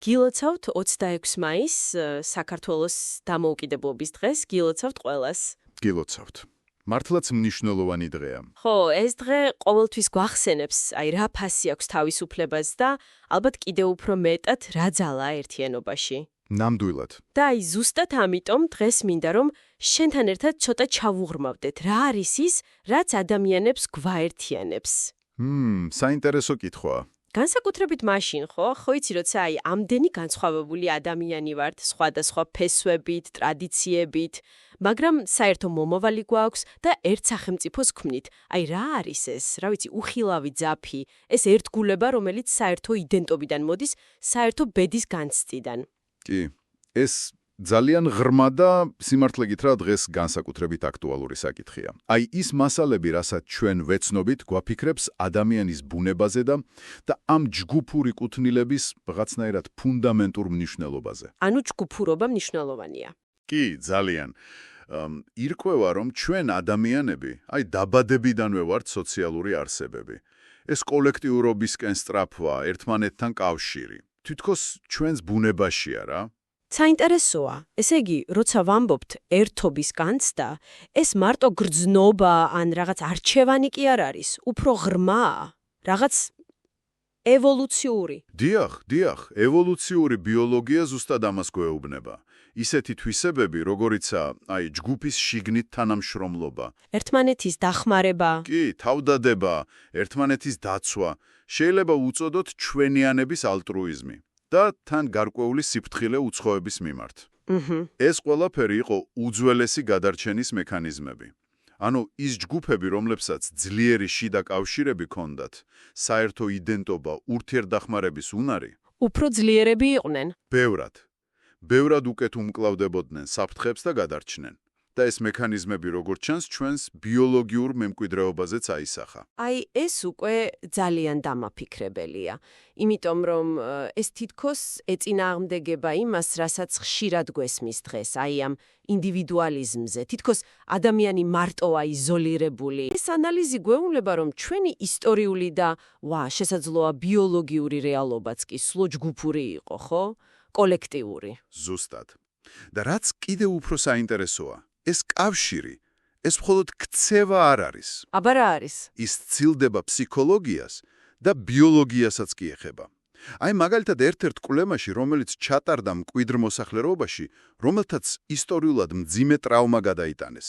გილოცავთ 26 მაისს საქართველოს დამოუკიდებლობის დღეს, გილოცავთ ყველას. გილოცავთ. მართლაც მნიშვნელოვანი დღეა. ხო, ეს დღე ყოველთვის გვახსენებს, რა ფასი აქვს თავისუფლებას და ალბათ კიდევ უფრო მეტად რა ძალა ერთიანობაში. ნამდვილად. და ზუსტად ამიტომ დღეს მინდა რომ შენთან ერთად ცოტა ჩავუღრმავდეთ, რა არის ის, რაც ადამიანებს გვაერთიანებს. საინტერესო კითხვაა. განსაკუთრებით მაშინ, ხო იცი, როცა ამდენი განსხვავებული ადამიანი ვართ, სხვადასხვა ფესვებით, ტრადიციებით, მაგრამ საერთო მომავალი გვაქვს და ერთ სახელმწიფოს ქმნით. რა არის ეს? რა ვიცი, უხილავი ძაფი, ეს ერთგულება, რომელიც საერთო იდენტობიდან მოდის, საერთო ბედის განცდიდან. კი, ეს ძალიან ღრმა და სიმართლე გითხრა დღეს განსაკუთრებით აქტუალური საკითხია. ის მასალები, რასაც ჩვენ ვეცნობით, გვაფიქრებს ადამიანის ბუნებაზე და ამ ჯგუფური კუთვნილების რაღაცნაირად ფუნდამენტურ მნიშვნელობაზე. ანუ ჯგუფურობა მნიშვნელოვანია. კი, ძალიან. ირკვევა, რომ ჩვენ ადამიანები, დაბადებიდანვე ვართ სოციალური არსებები. ეს კოლექტიურობისკენ სწრაფვა, ერთმანეთთან კავშირი. თითქოს ჩვენს ბუნებაშია რა. საინტერესოა. ესე იგი, როცა ვამბობთ ერთობის განცდა, ეს მარტო გრძნობა ან რაღაც არჩევანი კი არ არის, უფრო ღრმაა, რაღაც ევოლუციური. დიახ, ევოლუციური ბიოლოგია ზუსტად ამას გვეუბნება. ისეთი თვისებები, როგორიცაა, ჯგუფის შიგნით თანამშრომლობა, ერთმანეთის დახმარება, კი, თავდადება, ერთმანეთის დაცვა, შეიძლება უწოდოთ ჩვენიანების ალტრუიზმი. და თან გარკვეული სიფრთხილე უცხოების მიმართ. ეს ყველაფერი იყო უძველესი გადარჩენის მექანიზმები. ანუ ის ჯგუფები, რომლებსაც ძლიერი შიდა კავშირები ჰქონდათ, საერთო იდენტობა, ურთიერთდახმარების უნარი, უფრო ძლიერები იყვნენ. ბევრად უკეთ უმკლავდებოდნენ საფრთხებს და გადარჩნენ. და ეს მექანიზმები, როგორც ჩანს, ჩვენს ბიოლოგიურ მემკვიდრეობაზეც აისახა. ეს უკვე ძალიან დამაფიქრებელია. იმიტომ რომ ეს თითქოს ეწინააღმდეგება იმას, რასაც ხშირად გვესმის დღეს, ამ ინდივიდუალიზმზე. თითქოს ადამიანი მარტოა იზოლირებული. ეს ანალიზი გვეუბნება, რომ ჩვენი ისტორიული და შესაძლოა ბიოლოგიური რეალობაც კი სულ ჯგუფური იყო, ხო? კოლექტიური. ზუსტად. და რაც კიდევ უფრო საინტერესოა, ეს კავშირი, ეს მხოლოდ ქცევა არ არის. აბა რა არის? ის ცილდება ფსიქოლოგიას და ბიოლოგიასაც კი ეხება. მაგალითად ერთ-ერთ კვლევაში, რომელიც ჩატარდა მკვიდრ მოსახლეობაში, რომელთაც ისტორიულად მძიმე ტრავმა გადაიტანეს.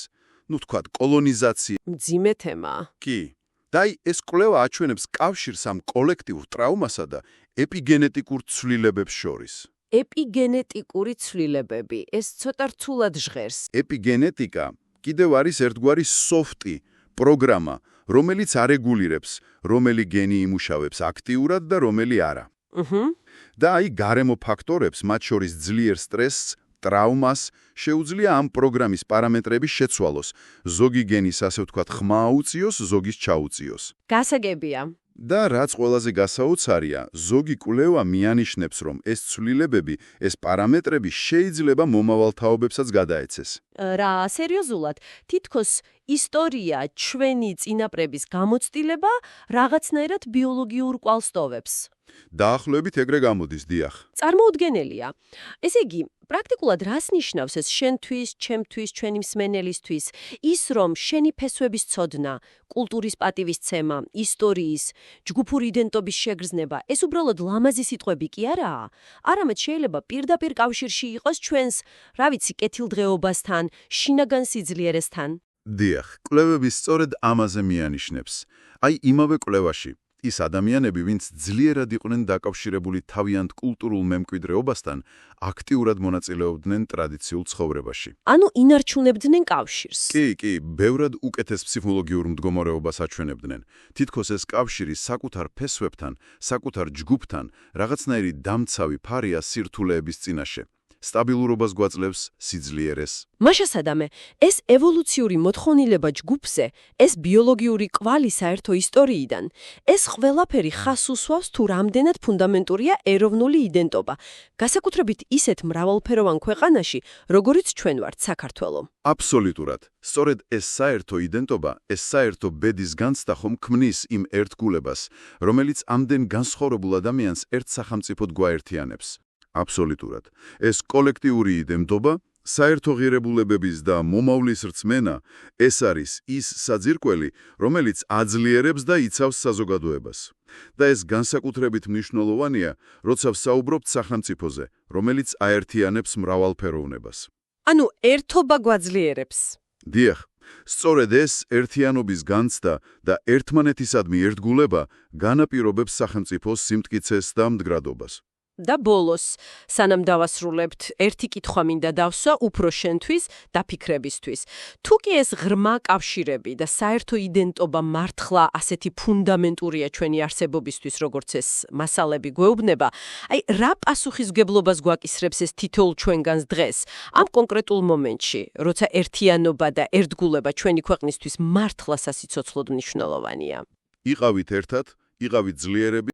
თქვათ, კოლონიზაცია. მძიმე თემაა. კი. და ეს კვლევა აჩვენებს კავშირს ამ კოლექტიურ ტრავმასა და ეპიგენეტიკურ ცვლილებებს შორის. ეპიგენეტიკური ცვლილებები, ეს ცოტა რთულად ჟღერს. ეპიგენეტიკა კიდევ არის ერთგვარი სოფტი პროგრამა, რომელიც არეგულირებს, რომელი გენი იმუშავებს აქტიურად და რომელი არა. და გარემო ფაქტორებს, მათ შორის ძლიერ სტრესს, ტრავმას, შეუძლია ამ პროგრამის პარამეტრების შეცვალოს. ზოგი გენის, ასე ვთქვათ, ხმა აუწიოს, ზოგის ჩაუწიოს. გასაგებია. და რაც ყველაზე გასაოცარია, ზოგი კვლევა მიანიშნებს, რომ ეს ცვლილებები, ეს პარამეტრები შეიძლება მომავალ თაობებსაც გადაეცეს. რა, სერიოზულად, თითქოს ისტორია ჩვენი წინაპრების გამოცდილება რაღაცნაირად ბიოლოგიურ კვალს ტოვებს. დაახლოებით ეგრე გამოდის, დიახ. წარმოუდგენელია. ესე იგი, პრაქტიკულად რას ნიშნავს ეს შენთვის, ჩემთვის, ჩვენი მსმენელისთვის, ის რომ შენი ფესვების ცოდნა, კულტურის პატივისცემა, ისტორიის, ჯგუფური იდენტობის შეგრძნება, ეს უბრალოდ ლამაზი სიტყვები კი არაა. არამედ შეიძლება პირდაპირ კავშირში იყოს ჩვენს, რა ვიცი, კეთილდღეობასთან, შინაგან სიძლიერესთან. დიახ, კვლევები სწორედ ამაზე მიანიშნებს. იმავე კვლევაში ის ადამიანები, ვინც ძლიერად იყვნენ დაკავშირებული თავიანთ კულტურულ მემკვიდრეობასთან, აქტიურად მონაწილეობდნენ ტრადიციულ ცხოვრებაში. ანუ ინარჩუნებდნენ კავშირს. კი, ბევრად უკეთეს ფსიქოლოგიურ მდგომარეობას აჩვენებდნენ. თითქოს ეს კავშირი საკუთარ ფესვებთან, საკუთარ ჯგუფთან, რაღაცნაირი დამცავი ფარია სირთულეების წინაშე. სტაბილურობას გვაძლევს, სიძლიერეს. მაშასადამე, ეს ევოლუციური მოთხოვნილება ჯგუფზე, ეს ბიოლოგიური კვალი საერთო ისტორიიდან, ეს ყველაფერი ხას უსვავს თუ რამდენად ფუნდამენტურია ეროვნული იდენტობა, განსაკუთრებით ისეთ მრავალფეროვან ქვეყანაში, როგორიც ჩვენ ვართ საქართველო. აბსოლუტურად. სწორედ ეს საერთო იდენტობა, ეს საერთო ბედის განცდა ხომ ქმნის იმ ერთგულებას, რომელიც ამდენ განსხვავებულ ადამიანს ერთ სახელმწიფოდ გვაერთიანებს. აბსოლუტურად. ეს კოლექტიური იდენტობა, საერთო ღირებულებების და მომავლის რწმენა, ეს არის ის საძირკველი, რომელიც აძლიერებს და იცავს საზოგადოებას. და ეს განსაკუთრებით მნიშვნელოვანია, როცა ვსაუბრობთ სახელმწიფოზე, რომელიც აერთიანებს მრავალფეროვნებას. ანუ ერთობა გვაძლიერებს. დიახ, სწორედ ეს ერთიანობის განცდა და ერთმანეთისადმი ერთგულება განაპირობებს სახელმწიფოს სიმტკიცეს და მდგრადობას. და ბოლოს, სანამ დავასრულებთ, ერთი კითხვა მინდა დავსვა უფრო შენთვის დაფიქრებისთვის. თუ კი ეს ღრმა კავშირები და საერთო იდენტობა მართლა ასეთი ფუნდამენტურია ჩვენი არსებობისთვის, როგორც ეს მასალები გვეუბნება, აი რა პასუხისმგებლობას გვაკისრებს ეს თითოეულ ჩვენგანს დღეს, ამ კონკრეტულ მომენტში, როცა ერთიანობა და ერთგულება ჩვენი ქვეყნისთვის მართლა სასიცოცხლოდ მნიშვნელოვანია. იყავით ერთად, იყავით ძლიერები